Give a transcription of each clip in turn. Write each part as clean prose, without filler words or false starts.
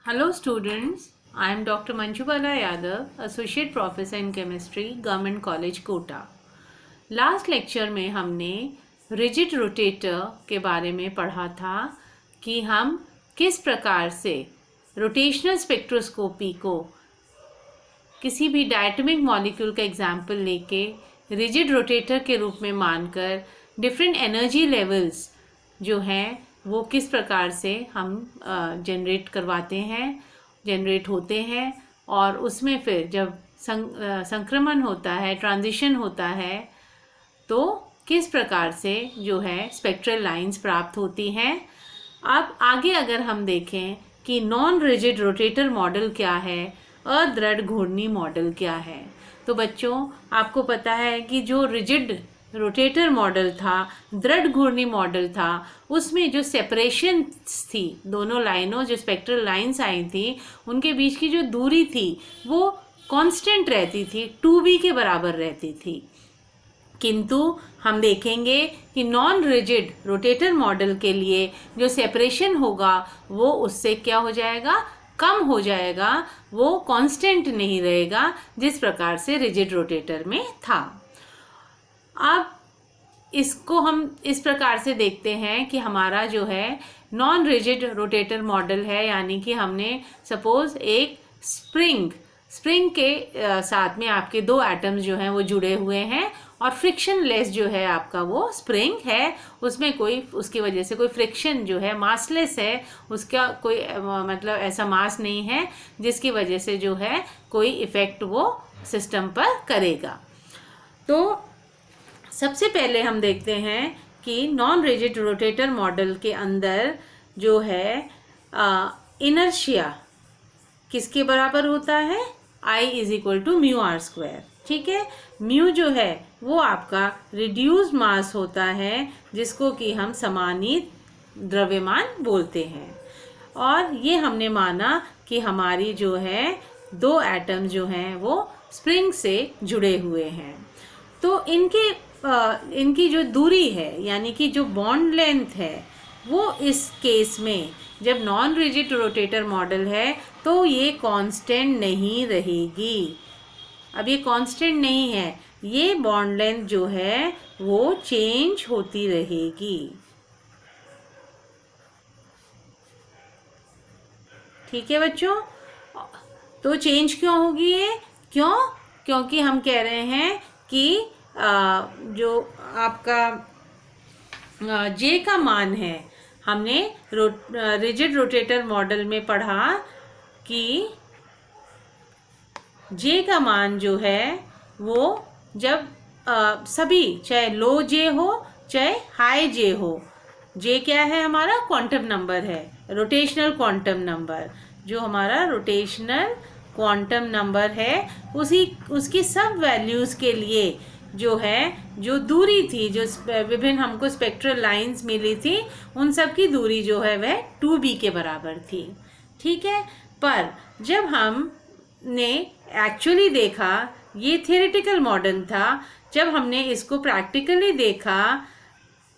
Hello students, I am Dr. Manjubala Yadav, Associate Professor in Chemistry, Government College, Kota. Last lecture में हमने rigid rotator के बारे में पढ़ा था कि हम किस प्रकार से रोटेशनल स्पेक्ट्रोस्कोपी को किसी भी डायटोमिक मॉलिक्यूल का एग्जाम्पल लेके रिजिड रोटेटर के रूप में मानकर डिफरेंट एनर्जी लेवल्स जो हैं वो किस प्रकार से हम जनरेट होते हैं और उसमें फिर जब संक्रमण होता है, ट्रांजिशन होता है, तो किस प्रकार से जो है स्पेक्ट्रल लाइंस प्राप्त होती हैं। अब आगे अगर हम देखें कि नॉन रिजिड रोटेटर मॉडल क्या है, अदृढ़ घूर्णी मॉडल क्या है, तो बच्चों आपको पता है कि जो रिजिड रोटेटर मॉडल था, दृढ़ घूर्णी मॉडल था, उसमें जो सेपरेशन थी, दोनों लाइनों जो स्पेक्ट्रल लाइंस आई थी उनके बीच की जो दूरी थी वो कांस्टेंट रहती थी, 2b के बराबर रहती थी। किंतु हम देखेंगे कि नॉन रिजिड रोटेटर मॉडल के लिए जो सेपरेशन होगा वो उससे क्या हो जाएगा, कम हो जाएगा, वो कांस्टेंट नहीं रहेगा जिस प्रकार से रिजिड रोटेटर में था। अब इसको हम इस प्रकार से देखते हैं कि हमारा जो है नॉन रिजिड रोटेटर मॉडल है, यानी कि हमने सपोज एक स्प्रिंग के साथ में आपके दो एटम्स जो हैं वो जुड़े हुए हैं और फ्रिक्शन लेस जो है आपका वो स्प्रिंग है, उसमें कोई उसकी वजह से कोई फ्रिक्शन जो है मासलेस है, उसका कोई मतलब ऐसा मास नहीं है जिसकी वजह से जो है कोई इफ़ेक्ट वो सिस्टम पर करेगा। तो सबसे पहले हम देखते हैं कि नॉन रिजिड रोटेटर मॉडल के अंदर जो है इनर्शिया किसके बराबर होता है, I = μr²। ठीक है, म्यू जो है वो आपका रिड्यूस्ड मास होता है जिसको कि हम समानीत द्रव्यमान बोलते हैं। और ये हमने माना कि हमारी जो है दो एटम जो हैं वो स्प्रिंग से जुड़े हुए हैं, तो इनकी जो दूरी है यानी कि जो बॉन्ड लेंथ है वो इस केस में जब नॉन रिजिड रोटेटर मॉडल है तो ये कांस्टेंट नहीं रहेगी। अब ये कांस्टेंट नहीं है, ये बॉन्ड लेंथ जो है वो चेंज होती रहेगी। ठीक है बच्चों, तो चेंज क्यों होगी ये, क्योंकि हम कह रहे हैं कि जो आपका J का मान है, हमने रिजिड रोटेटर मॉडल में पढ़ा कि J का मान जो है वो जब सभी चाहे लो J हो चाहे हाई J हो, J क्या है हमारा क्वांटम नंबर है, रोटेशनल क्वांटम नंबर, जो हमारा रोटेशनल क्वांटम नंबर है उसकी सब वैल्यूज़ के लिए जो है जो दूरी थी, जो विभिन्न हमको स्पेक्ट्रल लाइंस मिली थी, उन सब की दूरी जो है वह 2b के बराबर थी। ठीक है, पर जब हमने एक्चुअली देखा, ये थियोरेटिकल मॉडल था, जब हमने इसको प्रैक्टिकली देखा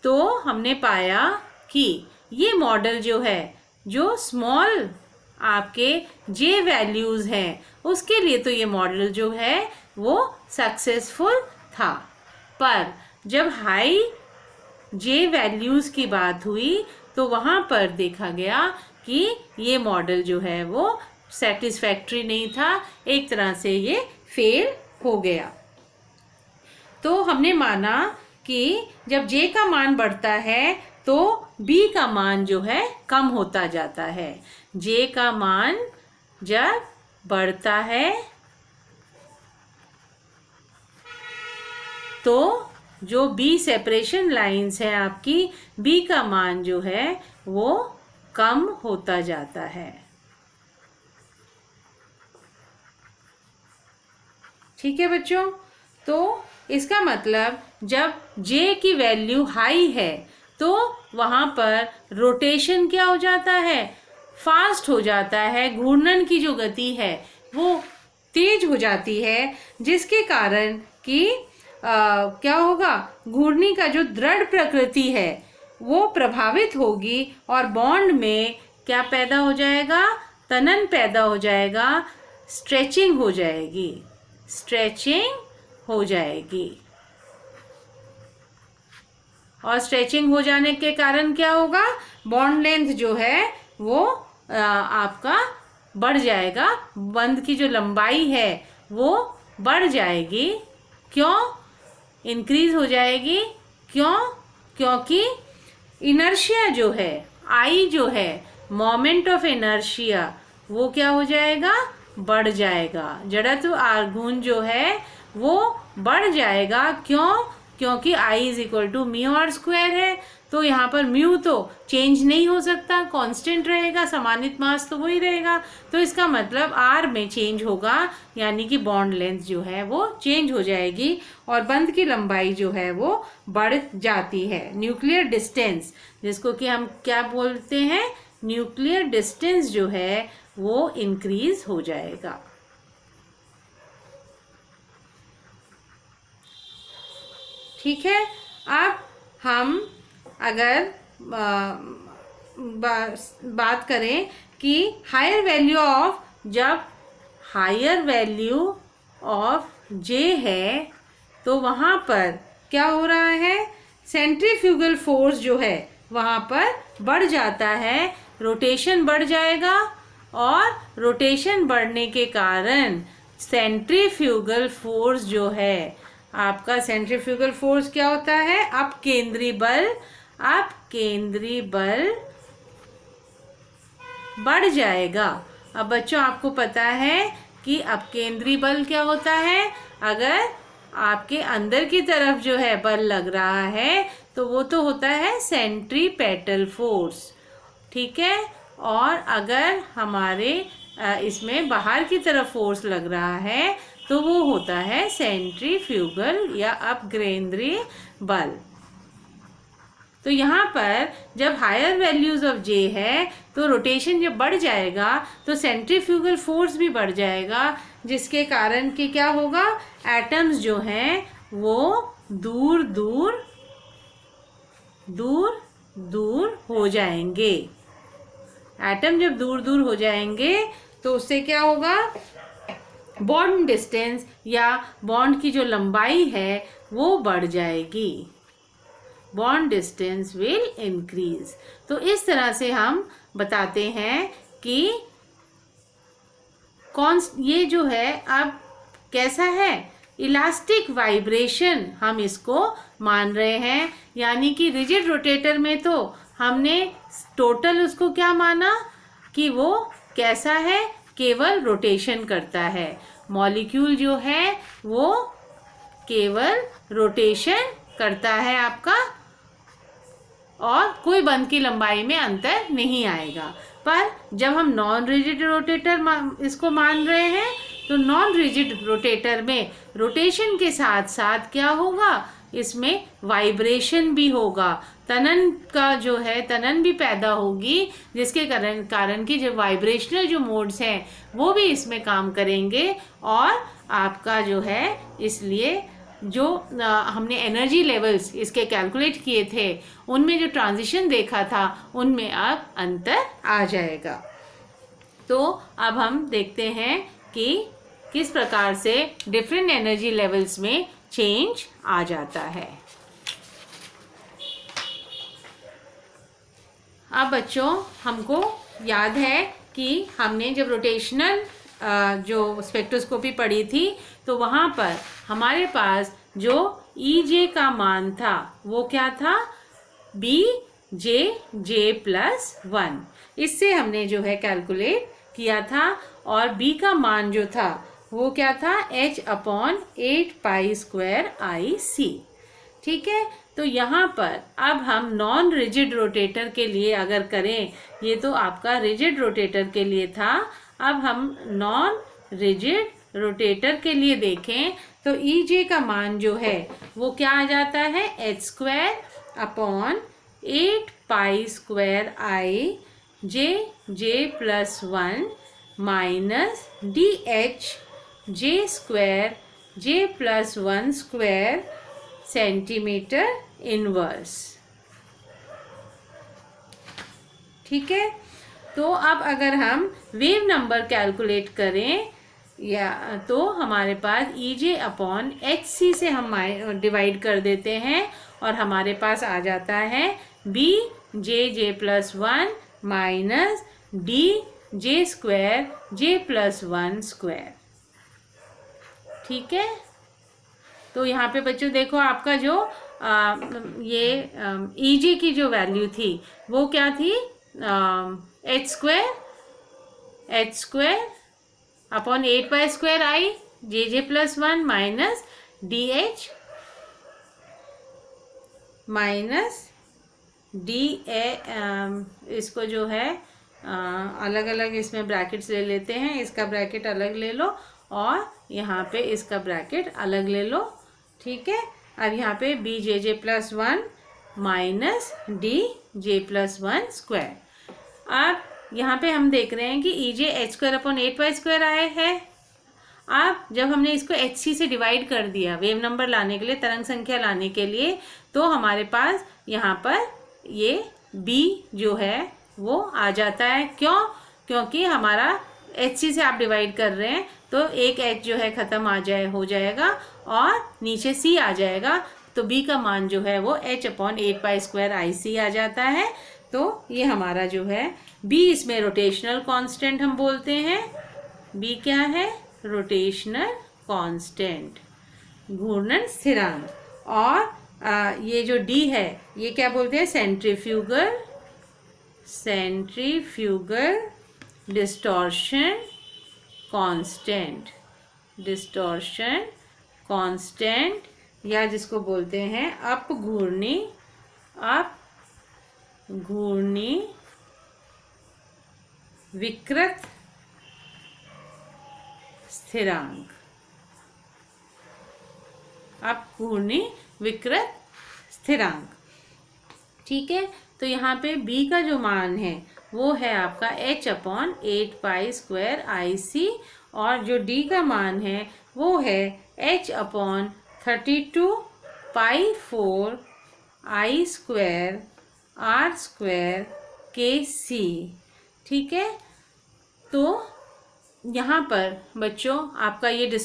तो हमने पाया कि ये मॉडल जो है, जो स्मॉल आपके J वैल्यूज़ हैं उसके लिए तो ये मॉडल जो है वो सक्सेसफुल था, पर जब हाई J वैल्यूज़ की बात हुई तो वहाँ पर देखा गया कि ये मॉडल जो है वो सेटिस्फैक्ट्री नहीं था, एक तरह से ये फेल हो गया। तो हमने माना कि जब J का मान बढ़ता है तो B का मान जो है कम होता जाता है। J का मान जब बढ़ता है तो जो B सेपरेशन लाइंस है आपकी, B का मान जो है वो कम होता जाता है। ठीक है बच्चों, तो इसका मतलब जब J की वैल्यू हाई है तो वहाँ पर रोटेशन क्या हो जाता है, फास्ट हो जाता है, घूर्णन की जो गति है वो तेज हो जाती है, जिसके कारण कि क्या होगा, घूर्णी का जो दृढ़ प्रकृति है वो प्रभावित होगी और बॉन्ड में क्या पैदा हो जाएगा, तनन पैदा हो जाएगा, स्ट्रेचिंग हो जाएगी, स्ट्रेचिंग हो जाएगी। और स्ट्रेचिंग हो जाने के कारण क्या होगा, बॉन्ड लेंथ जो है वो आपका बढ़ जाएगा, बंध की जो लंबाई है वो बढ़ जाएगी। क्यों इंक्रीज हो जाएगी? क्यों? क्योंकि इनर्शिया जो है, आई जो है, मोमेंट ऑफ इनर्शिया, वो क्या हो जाएगा, बढ़ जाएगा। जड़त्व आघूर्ण जो है वो बढ़ जाएगा। क्यों? क्योंकि I is equal to mu are square है। तो यहाँ पर म्यू तो चेंज नहीं हो सकता, कांस्टेंट रहेगा, समानित मास तो वही रहेगा। तो इसका मतलब आर में चेंज होगा, यानी कि बॉन्ड लेंथ जो है वो चेंज हो जाएगी और बंध की लंबाई जो है वो बढ़ जाती है। न्यूक्लियर डिस्टेंस, जिसको कि हम क्या बोलते हैं, न्यूक्लियर डिस्टेंस जो है वो इंक्रीज हो जाएगा। ठीक है। अब हम अगर बात करें कि हायर वैल्यू ऑफ, जब हायर वैल्यू ऑफ जे है तो वहाँ पर क्या हो रहा है, सेंट्रीफ्यूगल फोर्स जो है वहाँ पर बढ़ जाता है, रोटेशन बढ़ जाएगा और रोटेशन बढ़ने के कारण सेंट्रीफ्यूगल फोर्स जो है आपका, सेंट्रीफ्यूगल फोर्स क्या होता है, अपकेंद्री बल, अपकेंद्री बल बढ़ जाएगा। अब बच्चों आपको पता है कि अपकेंद्री बल क्या होता है, अगर आपके अंदर की तरफ जो है बल लग रहा है तो वो तो होता है सेंट्रीपेटल फोर्स, ठीक है। और अगर हमारे इसमें बाहर की तरफ फोर्स लग रहा है तो वो होता है सेंट्रीफ्यूगल या अपकेंद्रीय बल। तो यहाँ पर जब हायर वैल्यूज ऑफ जे है तो रोटेशन जब बढ़ जाएगा तो सेंट्रीफ्यूगल फोर्स भी बढ़ जाएगा, जिसके कारण कि क्या होगा, एटम्स जो हैं वो दूर दूर दूर दूर हो जाएंगे। एटम जब दूर दूर हो जाएंगे तो उससे क्या होगा, बॉन्ड डिस्टेंस या बॉन्ड की जो लंबाई है वो बढ़ जाएगी, बॉन्ड डिस्टेंस विल इंक्रीज। तो इस तरह से हम बताते हैं कि कौन ये जो है अब कैसा है, इलास्टिक वाइब्रेशन हम इसको मान रहे हैं। यानी कि रिजिड रोटेटर में तो हमने टोटल उसको क्या माना कि वो कैसा है, केवल रोटेशन करता है, मॉलिक्यूल जो है वो केवल रोटेशन करता है आपका, और कोई बंध की लंबाई में अंतर नहीं आएगा। पर जब हम नॉन रिजिड रोटेटर इसको मान रहे हैं तो नॉन रिजिड रोटेटर में रोटेशन के साथ साथ क्या होगा, इसमें वाइब्रेशन भी होगा, तनन का जो है तनन भी पैदा होगी, जिसके कारण कि जो वाइब्रेशनल जो मोड्स हैं वो भी इसमें काम करेंगे। और आपका जो है, इसलिए जो हमने एनर्जी लेवल्स इसके कैलकुलेट किए थे उनमें जो ट्रांजिशन देखा था उनमें अब अंतर आ जाएगा। तो अब हम देखते हैं कि किस प्रकार से डिफरेंट एनर्जी लेवल्स में चेंज आ जाता है। अब बच्चों हमको याद है कि हमने जब रोटेशनल जो स्पेक्ट्रोस्कोपी पढ़ी थी तो वहाँ पर हमारे पास जो EJ का मान था वो क्या था, BJ+1। इससे हमने जो है कैलकुलेट किया था, और B का मान जो था वो क्या था, H/8π²IC। ठीक है। तो यहाँ पर अब हम नॉन रिजिड रोटेटर के लिए अगर करें, ये तो आपका रिजिड रोटेटर के लिए था, अब हम नॉन रिजिड रोटेटर के लिए देखें तो EJ का मान जो है वो क्या आ जाता है, H²/8π²IJ+1 DHJ²J+1² सेंटीमीटर इनवर्स। ठीक है। तो अब अगर हम वेव नंबर कैलकुलेट करें या तो हमारे पास EJ अपॉन HC से हम डिवाइड कर देते हैं और हमारे पास आ जाता है BJ+1 माइनस DJ²J+1²। ठीक है, तो यहाँ पे बच्चों देखो आपका जो EJ की जो वैल्यू थी वो क्या थी, h² upon 8π² JJ+1 minus DH minus इसको जो है अलग अलग इसमें ब्रैकेट्स ले लेते हैं, इसका ब्रैकेट अलग ले लो और यहाँ पे इसका ब्रैकेट अलग ले लो। ठीक है, अब यहाँ पे BJ+1 माइनस DJ+1²। अब यहाँ पे हम देख रहे हैं कि EJ h² अपॉन 8π² आए हैं। अब जब हमने इसको HC से डिवाइड कर दिया वेव नंबर लाने के लिए, तरंग संख्या लाने के लिए, तो हमारे पास यहाँ पर ये B जो है वो आ जाता है। क्यों? क्योंकि हमारा HC से आप डिवाइड कर रहे हैं तो एक H जो है ख़त्म हो जाएगा और नीचे C आ जाएगा, तो B का मान जो है वो H अपॉन 8π² IC आ जाता है। तो ये हमारा जो है B, इसमें रोटेशनल कांस्टेंट हम बोलते हैं। B क्या है? रोटेशनल कांस्टेंट, घूर्णन स्थिरांक। और ये जो D है ये क्या बोलते हैं? सेंट्रीफ्यूगल डिस्टॉर्शन कांस्टेंट, या जिसको बोलते हैं अपघूर्णी विकृत स्थिरांक, अपघूर्णी विकृत स्थिरांक। ठीक है, तो यहाँ पे B का जो मान है वो है आपका H अपॉन 8π² IC और जो D का मान है वो है H upon 32π4 I² R² KC। ठीक है, तो यहाँ पर बच्चों आपका ये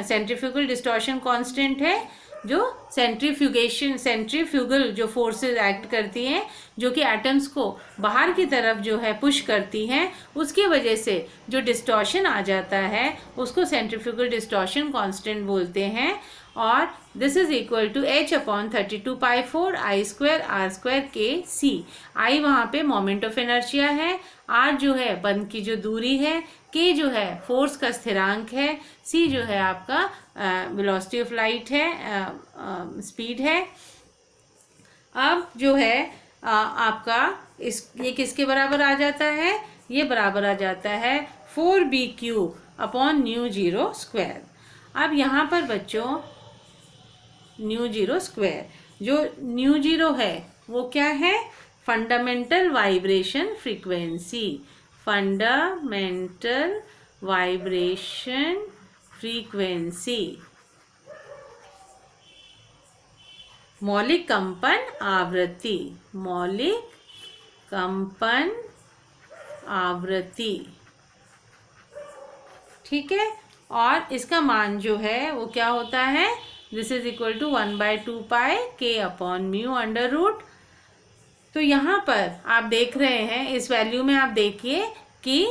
सेंट्रीफ्यूगल डिस्टॉर्शन कांस्टेंट है, जो सेंट्रीफ्यूगल जो फोर्सेस एक्ट करती हैं जो कि एटम्स को बाहर की तरफ जो है पुश करती हैं, उसकी वजह से जो डिस्टॉर्शन आ जाता है उसको सेंट्रीफ्यूगल डिस्टॉर्शन कांस्टेंट बोलते हैं। और this is equal to H upon 32π4 I² R² KC। I वहाँ पे मोमेंट ऑफ इनर्शिया है, R जो है बंद की जो दूरी है, K जो है फोर्स का स्थिरांक है, C जो है आपका वेलोसिटी ऑफ लाइट है, स्पीड है। अब जो है आपका ये किसके बराबर आ जाता है? ये बराबर आ जाता है 4BQ अपॉन μ0²। अब यहाँ पर बच्चों μ0², जो μ0 है वो क्या है? Fundamental vibration frequency, fundamental vibration frequency, मौलिक कंपन आवृत्ति, मौलिक कंपन आवृत्ति। ठीक है, और इसका मान जो है वो क्या होता है? This is equal to 1/2π K upon mu under root. तो यहाँ पर आप देख रहे हैं, इस वैल्यू में आप देखिए कि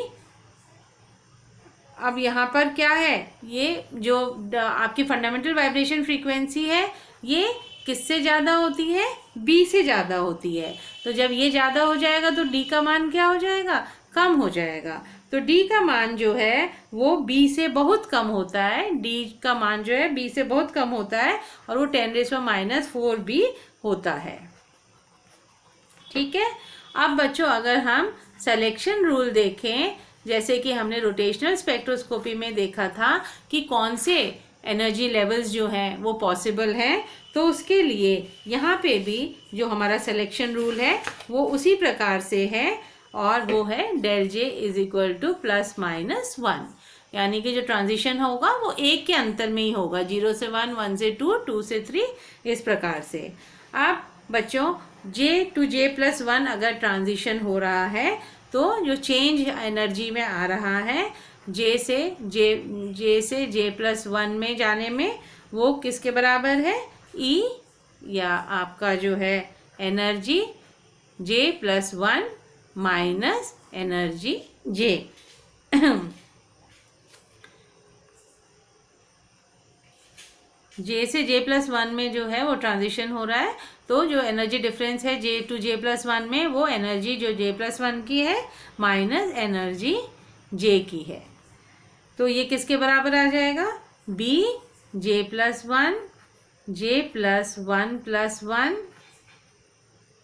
अब यहाँ पर क्या है, ये जो आपकी फंडामेंटल वाइब्रेशन फ्रीक्वेंसी है ये किससे ज़्यादा होती है? B से ज़्यादा होती है। तो जब ये ज़्यादा हो जाएगा तो D का मान क्या हो जाएगा? कम हो जाएगा। तो D का मान जो है वो B से बहुत कम होता है, D का मान जो है B से बहुत कम होता है और वो 10⁻⁴B होता है। ठीक है, अब बच्चों अगर हम सिलेक्शन रूल देखें, जैसे कि हमने रोटेशनल स्पेक्ट्रोस्कोपी में देखा था कि कौन से एनर्जी लेवल्स जो हैं वो पॉसिबल हैं, तो उसके लिए यहाँ पे भी जो हमारा सिलेक्शन रूल है वो उसी प्रकार से है और वो है ∇J इज इक्वल टू ±1, यानी कि जो ट्रांजिशन होगा वो एक के अंतर में ही होगा, 0 से 1, 1 से 2, 2 से 3, इस प्रकार से। अब बच्चों जे टू जे प्लस वन अगर ट्रांजिशन हो रहा है तो जो चेंज एनर्जी में आ रहा है जे से जे प्लस वन में जाने में, वो किसके बराबर है? ई, या आपका जो है एनर्जी जे प्लस वन माइनस एनर्जी जे। जे से जे प्लस वन में जो है वो ट्रांजिशन हो रहा है, तो जो एनर्जी डिफरेंस है जे टू जे प्लस वन में, वो एनर्जी जो जे प्लस वन की है माइनस एनर्जी जे की है। तो ये किसके बराबर आ जाएगा? B J plus one plus one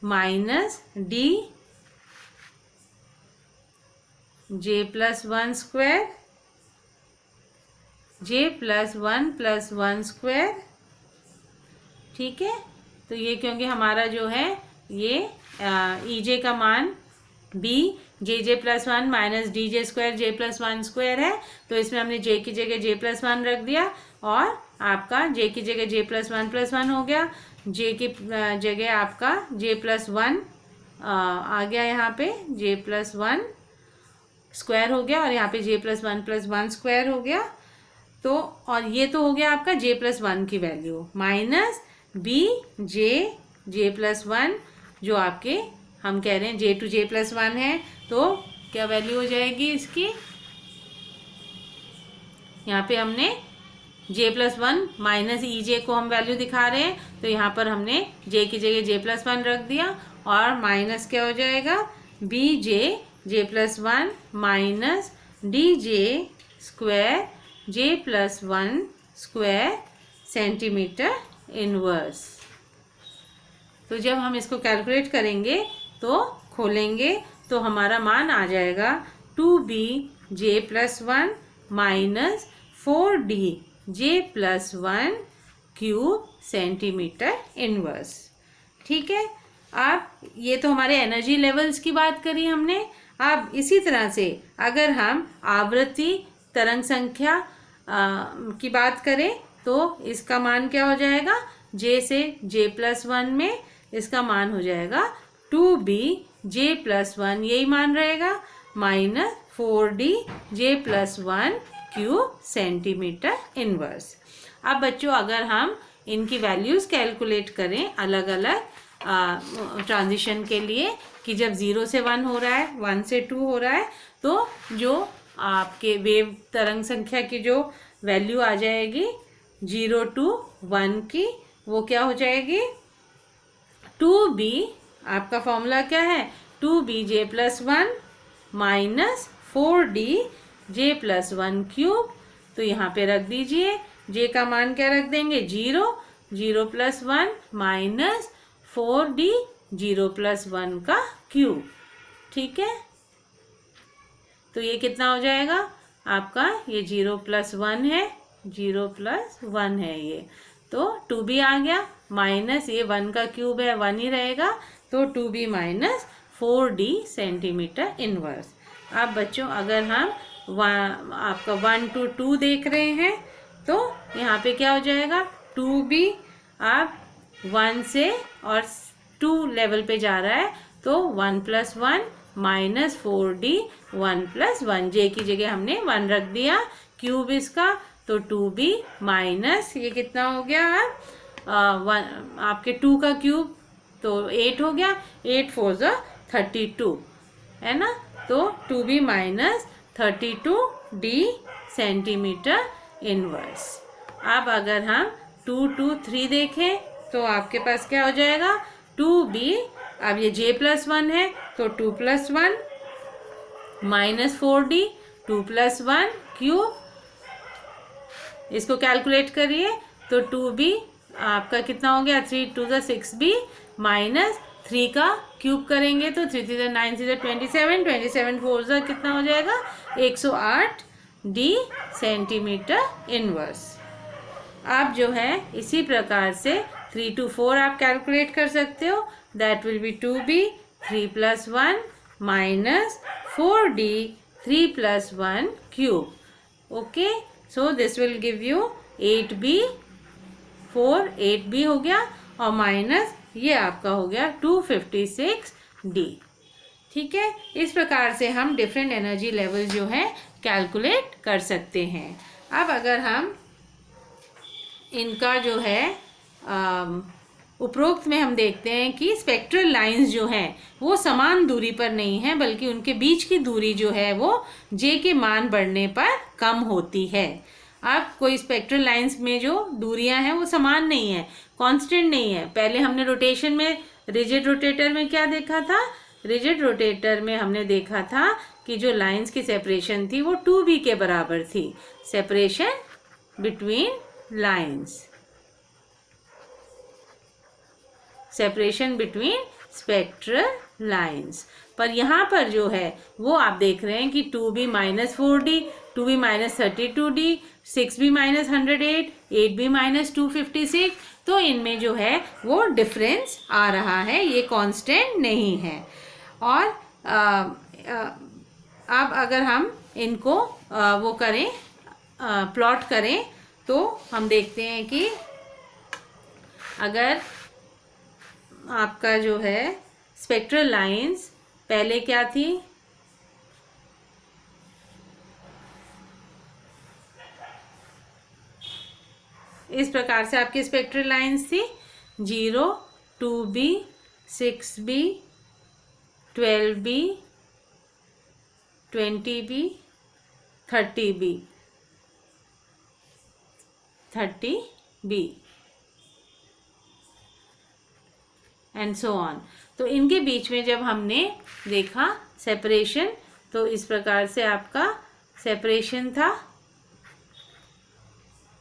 minus D J plus one square J plus one square. ठीक है, तो ये क्योंकि हमारा जो है ये ई जे का मान B J plus one minus D J square J plus one square है, तो इसमें हमने जे की जगह जे प्लस वन रख दिया और आपका जे की जगह जे प्लस वन हो गया, जे की जगह आपका जे प्लस वन आ गया, यहाँ पे जे प्लस वन स्क्वायर हो गया और यहाँ पे जे प्लस वन स्क्वायर हो गया। तो और ये तो हो गया आपका जे प्लस वन की value minus B J plus one, जो आपके हम कह रहे हैं J to J plus one है, तो क्या वैल्यू हो जाएगी इसकी? यहाँ पे हमने जे प्लस वन माइनस ई जे को हम वैल्यू दिखा रहे हैं, तो यहाँ पर हमने जे की जगह जे प्लस वन रख दिया और माइनस क्या हो जाएगा? B J plus one minus D J square J plus one square centimetre inverse. तो जब हम इसको कैलकुलेट करेंगे तो खोलेंगे तो हमारा मान आ जाएगा 2b J plus one minus 4d J plus one cube centimetre inverse. ठीक है, अब ये तो हमारे एनर्जी लेवल्स की बात करी हमने। अब इसी तरह से अगर हम आवृत्ति तरंग संख्या की बात करें तो इसका मान क्या हो जाएगा? जे से जे प्लस वन में इसका मान हो जाएगा 2b जे प्लस वन, यही मान रहेगा, minus 4d J plus one cube centimetre inverse. अब बच्चों अगर हम इनकी वैल्यूज़ कैलकुलेट करें अलग अलग ट्रांजिशन के लिए कि जब 0 से 1 हो रहा है, 1 से 2 हो रहा है, तो जो आपके वेव तरंग संख्या की जो वैल्यू आ जाएगी 0 to 1 की, वो क्या हो जाएगी? 2b, आपका फॉर्मूला क्या है? 2b J plus one minus 4d J plus one cube. तो यहाँ पे रख दीजिए, जे का मान क्या रख देंगे? 0 plus one minus 4d 0 plus one का क्यूब। ठीक है, तो ये कितना हो जाएगा आपका? ये 0 प्लस वन है, 0 प्लस वन है ये, तो 2b आ गया माइनस ये 1 का क्यूब है 1 ही रहेगा, तो 2b minus 4d centimetre inverse. अब बच्चों अगर हम आपका 1 to 2 देख रहे हैं तो यहाँ पे क्या हो जाएगा? 2b आप 1 से और 2 लेवल पे जा रहा है, तो 1 plus one minus 4d 1 plus one, J की जगह हमने 1 रख दिया, क्यूब इसका, तो 2b माइनस ये कितना हो गया? आपके 2 का क्यूब तो 8 हो गया, 8 4 ज़ा 32 है ना, तो 2b minus 32d centimetre inverse. अब अगर हम 2 to 3 देखें तो आपके पास क्या हो जाएगा? 2b, अब ये j प्लस वन है तो 2 plus one minus 4d 2 plus one cube, इसको कैलकुलेट करिए तो 2b आपका कितना हो गया? 3 2 ज़ा 6b माइनस 3 का क्यूब करेंगे तो 3 3 ज़ा 9 3 ज़ा 27 27 4 ज़ा कितना हो जाएगा? 108d centimetre inverse. आप जो है इसी प्रकार से 3 to 4 आप कैलकुलेट कर सकते हो, that will be 2b 3 plus one minus 4d 3 plus one cube. Okay, so this will give you 8b 4 8b हो गया और माइनस ये आपका हो गया 256D। ठीक है, इस प्रकार से हम डिफरेंट एनर्जी लेवल जो है कैलकुलेट कर सकते हैं। अब अगर हम इनका जो है उपरोक्त में हम देखते हैं कि स्पेक्ट्रल लाइंस जो हैं वो समान दूरी पर नहीं है, बल्कि उनके बीच की दूरी जो है वो जे के मान बढ़ने पर कम होती है। अब कोई स्पेक्ट्रल लाइंस में जो दूरियां हैं वो समान नहीं है, कांस्टेंट नहीं है। पहले हमने रोटेशन में रिजिड रोटेटर में क्या देखा था, रिजिड रोटेटर में हमने देखा था कि जो लाइंस की सेपरेशन थी वो 2b के बराबर थी, separation between lines, separation between spectral lines. पर यहाँ पर जो है वो आप देख रहे हैं कि 2b minus 4d, 2b minus 32d, 6b minus 108, 8b minus 256, तो इनमें जो है वो डिफरेंस आ रहा है, ये कांस्टेंट नहीं है। और अब अगर हम इनको वो करें, प्लॉट करें, तो हम देखते हैं कि अगर आपका जो है स्पेक्ट्रल लाइंस पहले क्या थी, इस प्रकार से आपकी स्पेक्ट्रल लाइंस थी 0, 2b, 6b, 12b, 20b, 30b, 30b and so on. तो इनके बीच में जब हमने देखा सेपरेशन, तो इस प्रकार से आपका सेपरेशन था।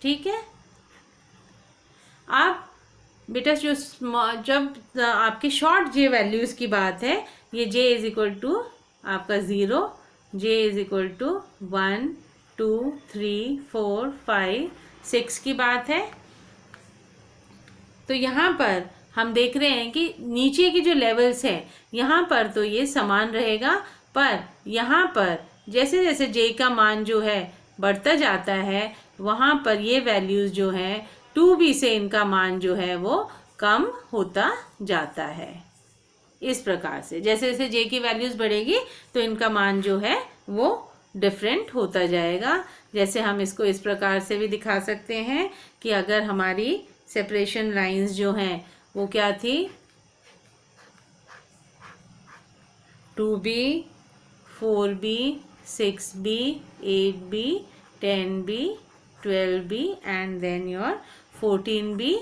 ठीक है, अब बेटा जो जब आपके शॉर्ट जे वैल्यूज़ की बात है, ये जे इज इक्वल टू आपका 0, जे इज इक्वल टू 1, 2, 3, 4, 5, 6 की बात है। तो यहाँ पर हम देख रहे हैं कि नीचे की जो लेवल्स हैं यहाँ पर तो ये समान रहेगा, पर यहाँ पर जैसे जैसे जे का मान जो है बढ़ता जाता है, वहाँ पर ये वैल्यूज़ जो हैं 2b से इनका मान जो है वो कम होता जाता है। इस प्रकार से जैसे जैसे जे की वैल्यूज़ बढ़ेगी तो इनका मान जो है वो डिफरेंट होता जाएगा। जैसे हम इसको इस प्रकार से भी दिखा सकते हैं कि अगर हमारी सेपरेशन लाइंस जो हैं वो क्या थी, 2b, 4b, 6b, 8b, 10b, 12b and then your 14b।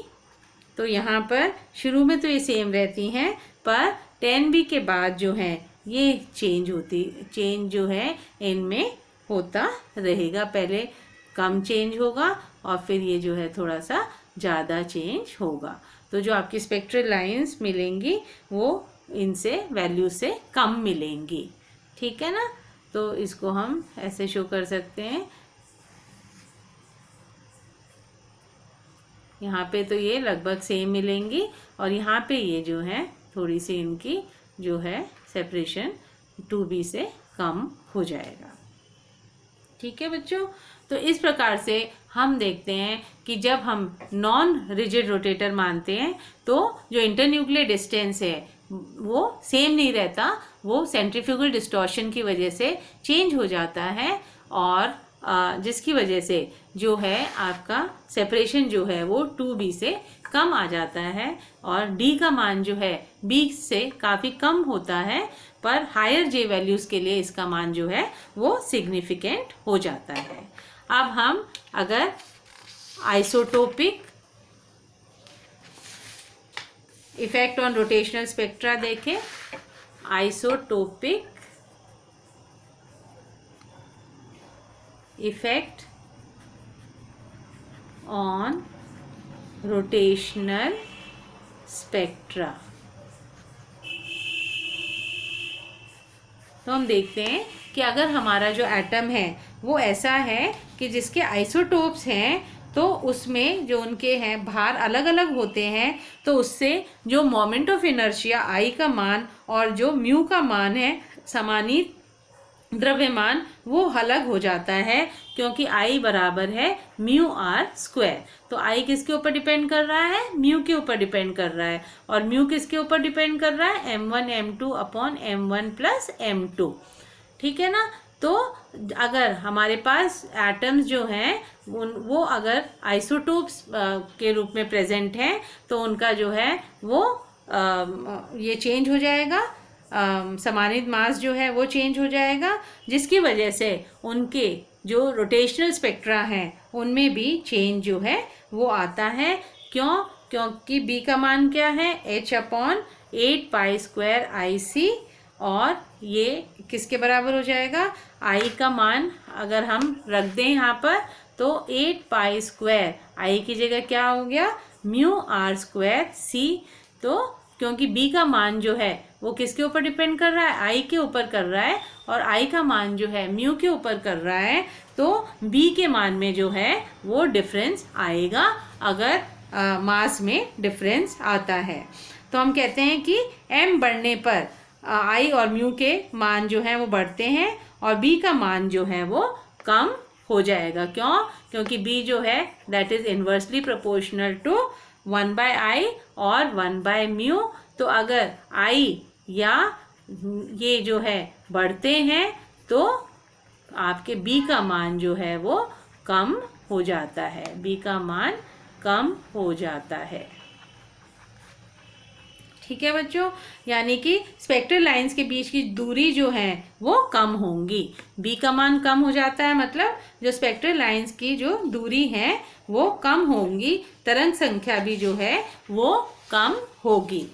तो यहाँ पर शुरू में तो ये सेम रहती हैं, पर 10b के बाद जो है ये चेंज जो है इनमें होता रहेगा। पहले कम चेंज होगा और फिर ये जो है थोड़ा सा ज़्यादा चेंज होगा। तो जो आपकी स्पेक्ट्रल लाइंस मिलेंगी वो इनसे वैल्यू से कम मिलेंगी। ठीक है ना, तो इसको हम ऐसे शो कर सकते हैं। यहाँ पे तो ये लगभग सेम मिलेंगी और यहाँ पे ये जो है थोड़ी सी इनकी जो है सेपरेशन 2b से कम हो जाएगा। ठीक है बच्चों, तो इस प्रकार से हम देखते हैं कि जब हम नॉन रिजिड रोटेटर मानते हैं तो जो इंटरन्यूक्लियर डिस्टेंस है वो सेम नहीं रहता, वो सेंट्रीफ्यूगल डिस्टॉर्शन की वजह से चेंज हो जाता है, और जिसकी वजह से जो है आपका सेपरेशन जो है वो 2b से कम आ जाता है और d का मान जो है b से काफ़ी कम होता है, पर हायर जे वैल्यूज़ के लिए इसका मान जो है वो सिग्निफिकेंट हो जाता है। अब हम अगर isotopic effect on rotational spectra देखें, isotopic effect on rotational spectra, तो हम देखते हैं कि अगर हमारा जो एटम है वो ऐसा है कि जिसके आइसोटोप्स हैं, तो उसमें जो उनके हैं भार अलग अलग होते हैं, तो उससे जो मोमेंट ऑफ इनर्शिया आई का मान और जो म्यू का मान है द्रव्यमान वो अलग हो जाता है, क्योंकि I बराबर है म्यू आर स्क्वायर। तो I किसके ऊपर डिपेंड कर रहा है? म्यू के ऊपर डिपेंड कर रहा है। और म्यू किसके ऊपर डिपेंड कर रहा है? m1 m2 upon m1 plus m2। ठीक है ना। तो अगर हमारे पास एटम्स जो हैं वो अगर आइसोटोप्स के रूप में प्रेजेंट हैं तो उनका जो है वो ये चेंज हो जाएगा, समानित मास जो है वो चेंज हो जाएगा, जिसकी वजह से उनके जो रोटेशनल स्पेक्ट्रा हैं उनमें भी चेंज जो है वो आता है। क्यों? क्योंकि b का मान क्या है? h upon 8 pi square IC, और ये किसके बराबर हो जाएगा? I का मान अगर हम रख दें यहाँ पर तो 8 पाई स्क्वायर I की जगह क्या हो गया? Mu are square C। तो क्योंकि b का मान जो है वो किसके ऊपर डिपेंड कर रहा है? I के ऊपर कर रहा है, और I का मान जो है म्यू के ऊपर कर रहा है, तो b के मान में जो है वो डिफरेंस आएगा अगर मास में डिफरेंस आता है। तो हम कहते हैं कि m बढ़ने पर I और म्यू के मान जो हैं वो बढ़ते हैं और b का मान जो है वो कम हो जाएगा। क्यों? क्योंकि b जो है that is inversely proportional to 1/I और 1/म्यू। तो अगर I या ये जो है बढ़ते हैं तो आपके b का मान जो है वो कम हो जाता है, b का मान कम हो जाता है। ठीक है बच्चों, यानी कि स्पेक्ट्रल लाइंस के बीच की दूरी जो है वो कम होंगी। b का मान कम हो जाता है, मतलब जो स्पेक्ट्रल लाइंस की जो दूरी है वो कम होंगी, तरंग संख्या भी जो है वो कम होगी।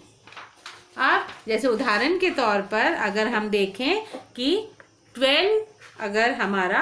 अब जैसे उदाहरण के तौर पर अगर हम देखें कि 12 अगर हमारा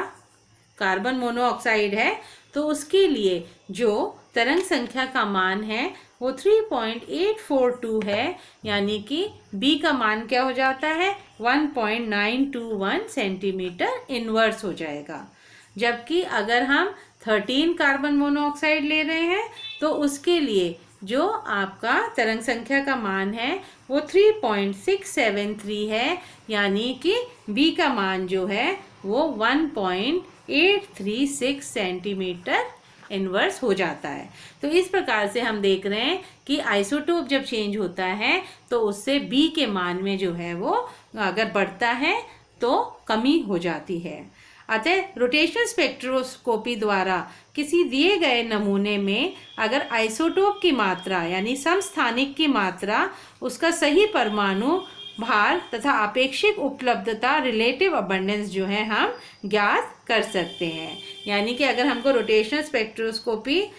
कार्बन मोनोऑक्साइड है तो उसके लिए जो तरंग संख्या का मान है वो 3.842 है, यानी कि b का मान क्या हो जाता है? 1.921 सेंटीमीटर इनवर्स हो जाएगा। जबकि अगर हम 13 कार्बन मोनोऑक्साइड ले रहे हैं तो उसके लिए जो आपका तरंग संख्या का मान है वो 3.673 है, यानी कि b का मान जो है वो 1.836 सेंटीमीटर इनवर्स हो जाता है। तो इस प्रकार से हम देख रहे हैं कि आइसोटोप जब चेंज होता है तो उससे b के मान में जो है वो अगर बढ़ता है तो कमी हो जाती है। अतः रोटेशनल स्पेक्ट्रोस्कोपी द्वारा किसी दिए गए नमूने में अगर आइसोटोप की मात्रा यानी समस्थानिक की मात्रा, उसका सही परमाणु भार तथा अपेक्षित उपलब्धता रिलेटिव अबंडेंस जो है हम ज्ञात कर सकते हैं। यानी कि अगर हमको रोटेशनल स्पेक्ट्रोस्कोपी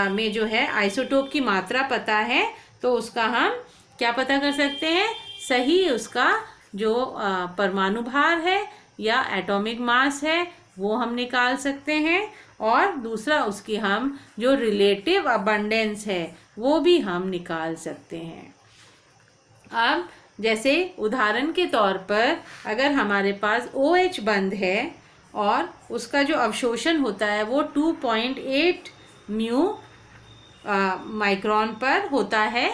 में जो है आइसोटोप की मात्रा पता है तो उसका हम क्या पता कर सकते हैं? सही उसका जो परमाणु भार है या एटॉमिक मास है वो हम निकाल सकते हैं, और दूसरा उसकी हम जो रिलेटिव अबंडेंस है वो भी हम निकाल सकते हैं। अब जैसे उदाहरण के तौर पर अगर हमारे पास OH बंध है और उसका जो अवशोषण होता है वो 2.8 म्यू माइक्रोन पर होता है।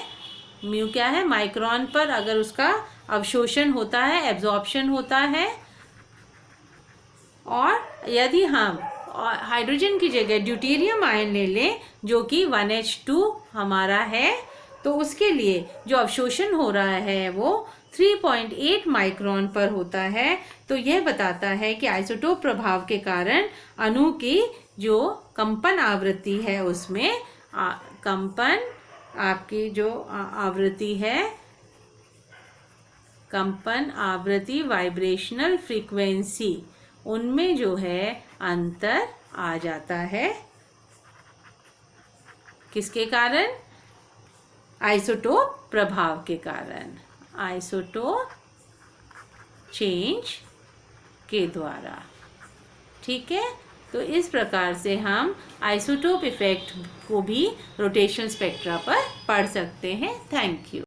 म्यू क्या है? माइक्रोन पर अगर उसका अवशोषण होता है, एब्जॉर्प्शन होता है। और यदि हम हाइड्रोजन की जगह ड्यूटेरियम आयन ले लें जो कि 1H2 हमारा है, तो उसके लिए जो अवशोषण हो रहा है वो 3.8 माइक्रोन पर होता है। तो यह बताता है कि आइसोटोप प्रभाव के कारण अणु की जो कंपन आवृत्ति है उसमें कंपन आपकी जो आवृत्ति है, कंपन आवृत्ति वाइब्रेशनल फ्रीक्वेंसी, उनमें जो है अंतर आ जाता है। किसके कारण? आइसोटोप प्रभाव के कारण, आइसोटोप चेंज के द्वारा। ठीक है, तो इस प्रकार से हम आइसोटोप इफेक्ट को भी रोटेशन स्पेक्ट्रा पर पढ़ सकते हैं। Thank you.